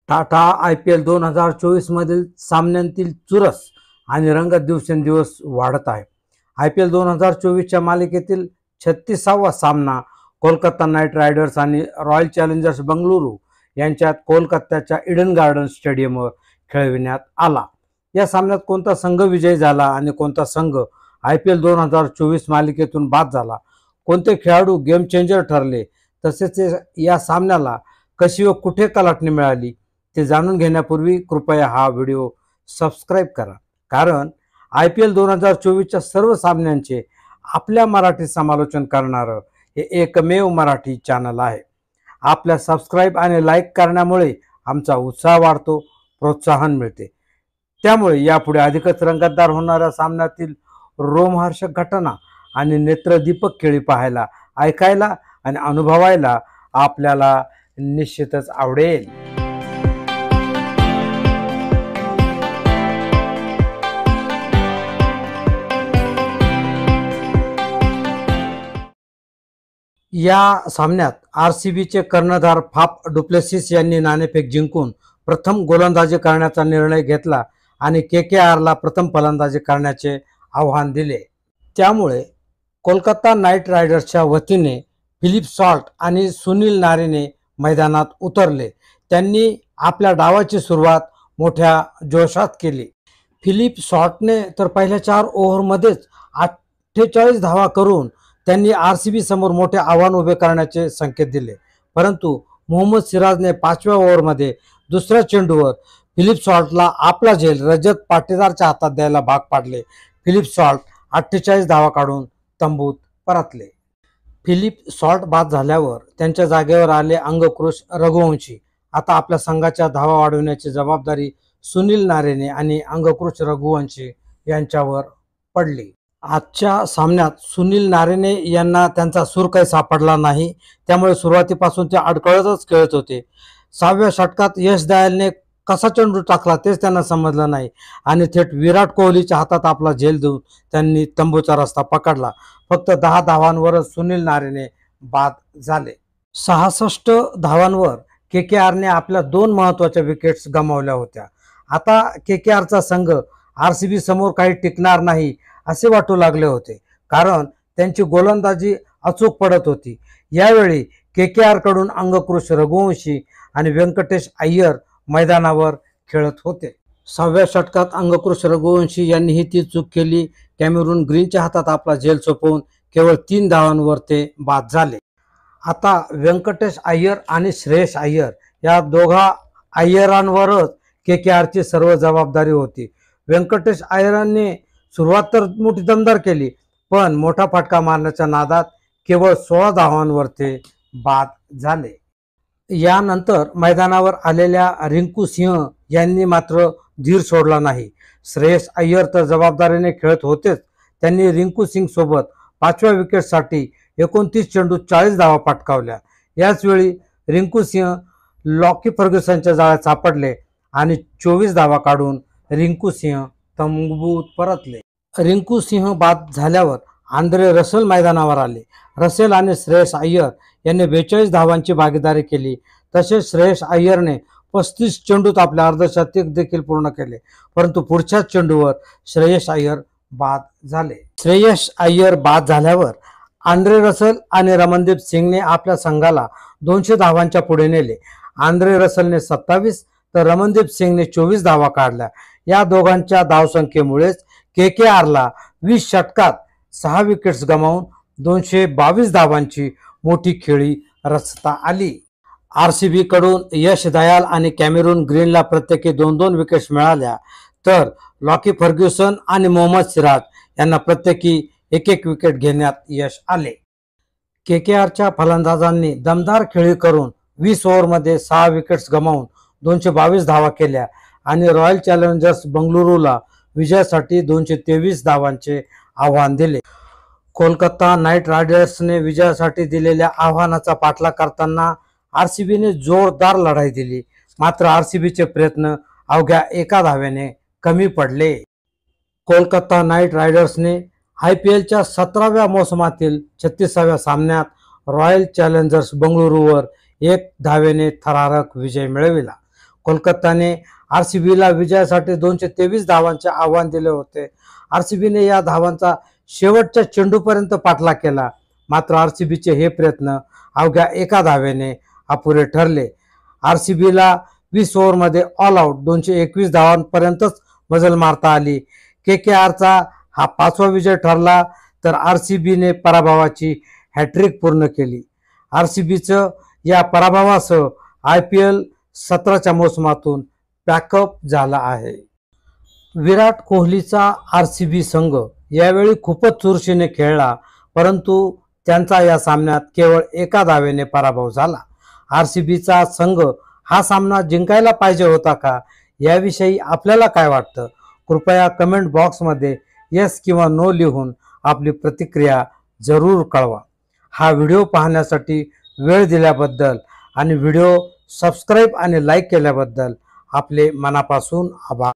Tata IPL 2024 मधील सामन्यांतील चुरस आणि रंगत दिवसेंदिवस वाढत आहे. IPL 2024च्या मालिकेतील 36वा सामना कोलकाता नाईट रायडर्स आणि रॉयल चॅलेंजर्स बंगळुरू यांच्यात कोलकात्याच्या ईडन गार्डन स्टेडियमवर खेळविण्यात आला. या सामन्यात कोणता संघ विजयी झाला आणि कोणता संघ IPL 2024 मालिकेतून बाद झाला, कोणते खेळाडू गेम चेंजर ठरले, तसेच या सामन्याला कशी व कुठे कलाटणी मिळाली ते जाणून घेण्यापूर्वी कृपया हा व्हिडिओ सबस्क्राईब करा, कारण IPL 2024च्या सर्व सामन्यांचे आपल्या मराठी समालोचन करणारं हे एकमेव मराठी चॅनल आहे. आपल्या सबस्क्राईब आणि लाईक करण्यामुळे आमचा उत्साह वाढतो, प्रोत्साहन मिळते. त्यामुळे यापुढे अधिकच रंगतदार होणाऱ्या सामन्यातील रोमहर्षक घटना आणि नेत्रदीपक खेळी पाहायला, ऐकायला आणि अनुभवायला आपल्याला निश्चितच आवडेल. या सामन्यात RCBचे कर्णधार फाफ डुप्लेसिस यांनी नाणेफेक जिंकून प्रथम गोलंदाजी करण्याचा निर्णय घेतला आणि KKRला प्रथम फलंदाजी करण्याचे आव्हान दिले. त्यामुळे कोलकाता नाईट रायडर्सच्या वतीने फिलिप सॉल्ट आणि सुनील नारीने मैदानात उतरले. त्यांनी आपल्या डावाची सुरुवात मोठ्या जोशात केली. फिलिप सॉल्टने तर पहिल्या 4 ओव्हरमध्येच 48 धावा करून त्यांनी RCB समोर मोठे आव्हान उभे करण्याचे संकेत दिले. परंतु मोहम्मद सिराजने 5व्या ओव्हरमध्ये दुसऱ्या चेंडूवर फिलिप सॉल्टला आपला झेल रजत पाटीदारच्या हातात द्यायला भाग पाडले. फिलिप सॉल्ट 48 धावा काढून तंबूत परतले. फिलिप सॉल्ट बाद झाल्यावर त्यांच्या जागेवर आले अंगकृश रघुवंशी. आता आपल्या संघाच्या धावा वाढवण्याची जबाबदारी सुनील नारेने आणि अंगकृश रघुवंशी यांच्यावर पडली. आजच्या सामन्यात सुनील नारेने यांना त्यांचा सूर काही सापडला नाही, त्यामुळे सुरुवातीपासून ते अडकळतच खेळत होते. 6व्या षटकात यश दयालने कसा चेंडू टाकला तेच त्यांना समजलं नाही आणि थेट विराट कोहलीच्या हातात आपला झेल देऊन त्यांनी तंबूचा रस्ता पकडला. फक्त 10 धावांवरच सुनील नारेने बाद झाले. 66 धावांवर KKRने आपल्या 2 महत्त्वाच्या विकेट्स गमावल्या होत्या. आता KKRचा संघ RCB समोर काही टिकणार नाही असे वाटू लागले होते, कारण त्यांची गोलंदाजी अचूक पडत होती. यावेळी KKR कडून अंगकृश रघुवंशी आणि व्यंकटेश अय्यर मैदानावर खेळत होते. 6व्या षटकात अंगकृश रघुवंशी यांनीही ती चूक केली. कॅमेरून ग्रीनच्या हातात आपला झेल सोपवून केवळ 3 धावांवर ते बाद झाले. आता व्यंकटेश अय्यर आणि श्रेयस अय्यर या दोघा अय्यरांवरच KKRची सर्व जबाबदारी होती. व्यंकटेश अय्यरांनी सुरुवात तर मोठी दमदार केली, पण मोठा फटका मारण्याच्या नादात केवळ 16 धावांवर ते बाद झाले. यानंतर मैदानावर आलेल्या रिंकू सिंह यांनी मात्र धीर सोडला नाही. श्रेयस अय्यर तर जबाबदारीने खेळत होतेच, त्यांनी रिंकू सिंग सोबत 5व्या विकेटसाठी 29 चेंडूत 40 धावा पटकावल्या. याचवेळी रिंकू सिंह लॉकी फर्ग्युसनच्या जाळ्यात सापडले आणि 24 धावा काढून रिंकू सिंह तंबूत परतले. रिंकू सिंह बाद झाल्यावर आंद्रे रसेल मैदानावर आले. रसेल आणि श्रेयस अय्यर यांनी 42 धावांची भागीदारी केली. तसेच श्रेयस अय्यरने 35 चेंडूत आपले अर्धशतक देखील पूर्ण केले, परंतु पुढच्याच चेंडूवर श्रेयस अय्यर बाद झाले. श्रेयस अय्यर बाद झाल्यावर आंद्रे रसेल आणि रमनदीप सिंगने आपल्या संघाला 200 धावांच्या पुढे नेले. आंद्रे रसेलने 27 तर रमनदीप सिंगने 24 धावा काढल्या. या दोघांच्या धावसंख्येमुळेच KKRला 20 षटकात 6 विकेट्स गमावून 222 धावांची मोठी खेळी रचता आली. RCB कडून यश दयाल आणि कॅमेरून ग्रीनला प्रत्येकी 2-2 विकेट्स मिळाल्या, तर लॉकी फर्ग्युसन आणि मोहम्मद सिराज यांना प्रत्येकी 1-1 विकेट घेण्यात यश आले. KKRच्या फलंदाजांनी दमदार खेळी करून 20 ओव्हरमध्ये 6 विकेट्स गमावून 222 धावा केल्या आणि रॉयल चॅलेंजर्स बंगळुरूला विजयासाठी 223 धावांचे आव्हान दिले. कोलकाता नाईट रायडर्सने विजयासाठी दिलेल्या आव्हानाचा पाठलाग करताना RCBने जोरदार लढाई दिली, मात्र RCBचे प्रयत्न अवघ्या 1 धावेने कमी पडले. कोलकाता नाईट रायडर्सने IPLच्या 17व्या मोसमातील 36व्या सामन्यात रॉयल चॅलेंजर्स बंगळुरूवर 1 धावेने थरारक विजय मिळविला. कोलकाताने RCBला विजयासाठी 223 धावांचे आव्हान दिले होते. RCBने या धावांचा शेवटच्या चेंडूपर्यंत पाठलाग केला, मात्र RCBचे हे प्रयत्न अवघ्या एका धावेने अपुरे ठरले. RCBला 20 ओव्हरमध्ये ऑल आउट 221 धावांपर्यंतच मजल मारता आली. KKRचा हा 5वा विजय ठरला, तर RCBने पराभवाची हॅट्रिक पूर्ण केली. RCBचं या पराभवासह IPL 17च्या मोसमातून पॅकअप झाला आहे. विराट कोहलीचा RCB संघ यावेळी खूपच चुरशीने खेळला, परंतु त्यांचा या सामन्यात केवळ एका धावेने पराभव झाला. RCBचा संघ हा सामना जिंकायला पाहिजे होता का, याविषयी आपल्याला काय वाटतं? कृपया कमेंट बॉक्समध्ये येस किंवा नो लिहून आपली प्रतिक्रिया जरूर कळवा. हा व्हिडिओ पाहण्यासाठी वेळ दिल्याबद्दल आणि व्हिडिओ सबस्क्राईब आणि लाईक केल्याबद्दल आपले मनापासून आभार.